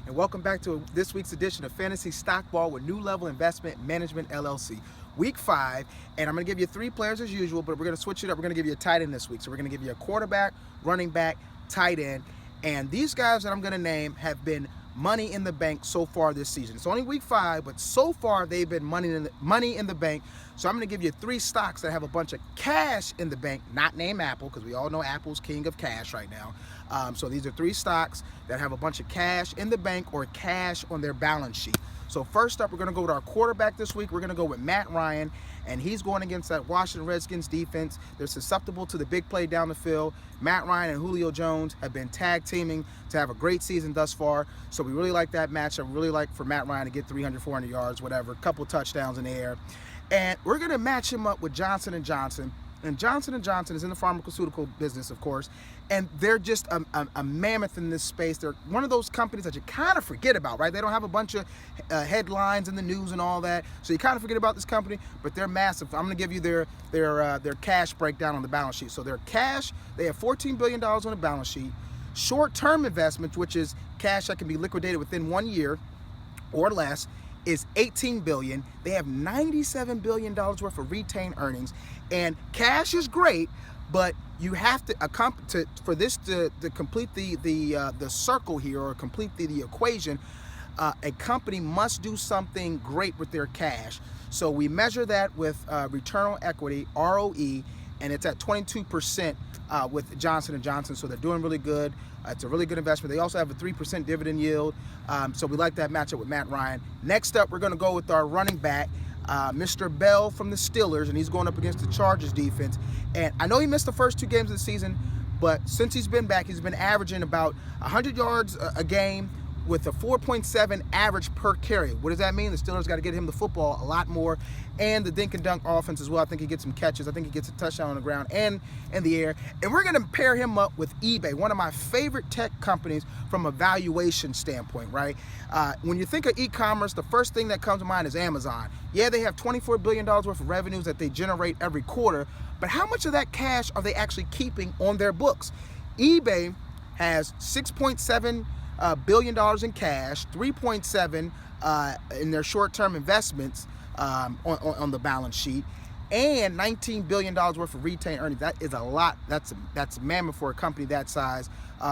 and welcome back to this week's edition of Fantasy Stockball with New Level Investment Management LLC. Week 5, and I'm going to give you 3 players as usual, but we're going to switch it up. We're going to give you a tight end this week. So we're going to give you a quarterback, running back, tight end, and these guys that I'm going to name have been money in the bank so far this season. It's only week 5, but so far they've been money in the bank. So I'm going to give you 3 stocks that have a bunch of cash in the bank, not name Apple, because we all know Apple's king of cash right now. So these are 3 stocks that have a bunch of cash in the bank or cash on their balance sheet. So first up, we're going to go with our quarterback this week. We're going to go with Matt Ryan, and he's going against that Washington Redskins defense. They're susceptible to the big play down the field. Matt Ryan and Julio Jones have been tag teaming to have a great season thus far. So we really like that matchup. Really like for Matt Ryan to get 300, 400 yards, whatever, a couple touchdowns in the air. And we're going to match him up with Johnson & Johnson. And Johnson & Johnson is in the pharmaceutical business, of course, and they're just a mammoth in this space. They're one of those companies that you kind of forget about, right? They don't have a bunch of headlines in the news and all that, so you kind of forget about this company, but they're massive. I'm going to give you their cash breakdown on the balance sheet. So their cash, they have $14 billion on the balance sheet. Short-term investments, which is cash that can be liquidated within 1 year or less, is $18 billion. They have $97 billion worth of retained earnings. And cash is great, but you have to for this to complete the circle here, or complete the equation. A company must do something great with their cash. So we measure that with return on equity, ROE, and it's at 22% with Johnson & Johnson. So they're doing really good. It's a really good investment. They also have a 3% dividend yield. So we like that matchup with Matt Ryan. Next up, we're going to go with our running back, Mr. Bell from the Steelers, and he's going up against the Chargers defense. And I know he missed the first 2 games of the season, but since he's been back, he's been averaging about 100 yards a game with a 4.7 average per carry. What does that mean? The Steelers got to get him the football a lot more, and the dink and dunk offense as well. I think he gets some catches. I think he gets a touchdown on the ground and in the air. And we're going to pair him up with eBay, one of my favorite tech companies from a valuation standpoint, right? When you think of e-commerce, the first thing that comes to mind is Amazon. Yeah, they have $24 billion worth of revenues that they generate every quarter, but how much of that cash are they actually keeping on their books? eBay has $6.7 billion in cash, 3.7 in their short-term investments on the balance sheet, and $19 billion worth of retained earnings. That is a lot. That's mammoth for a company that size.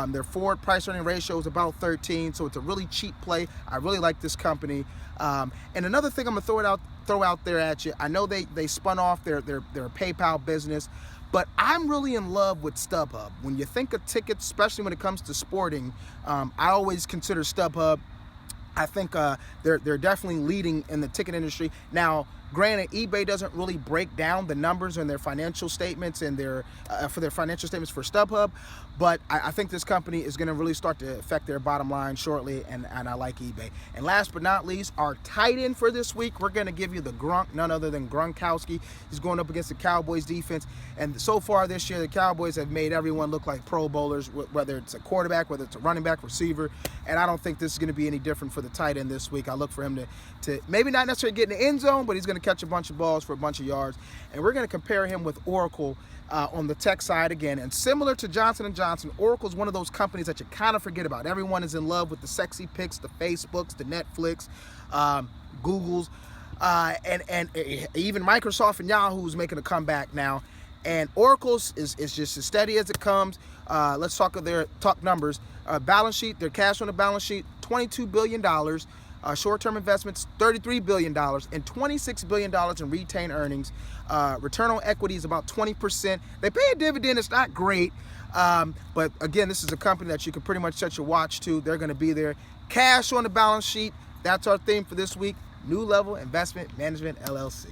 Their forward price earning ratio is about 13, so it's a really cheap play. I really like this company. And another thing I'm gonna throw out there at you. I know they spun off their PayPal business, but I'm really in love with StubHub. When you think of tickets, especially when it comes to sporting, I always consider StubHub. I think they're definitely leading in the ticket industry. Now, granted, eBay doesn't really break down the numbers in their financial statements and their financial statements for StubHub, but I think this company is going to really start to affect their bottom line shortly, and I like eBay. And last but not least, our tight end for this week, we're going to give you the Grunk, none other than Gronkowski. He's going up against the Cowboys defense, and so far this year, the Cowboys have made everyone look like Pro Bowlers, whether it's a quarterback, whether it's a running back, receiver, and I don't think this is going to be any different for the tight end this week. I look for him to maybe not necessarily get in the end zone, but he's going to catch a bunch of balls for a bunch of yards. And we're going to compare him with Oracle on the tech side again. And similar to Johnson & Johnson, Oracle is one of those companies that you kind of forget about. Everyone is in love with the sexy pics, the Facebooks, the Netflix, Googles, and even Microsoft and Yahoo is making a comeback now. And Oracle's is just as steady as it comes. Let's talk numbers. Balance sheet, their cash on the balance sheet, $22 billion. Short-term investments, $33 billion, and $26 billion in retained earnings. Return on equity is about 20%. They pay a dividend. It's not great, but again, this is a company that you can pretty much set your watch to. They're going to be there. Cash on the balance sheet. That's our theme for this week. New Level Investment Management LLC.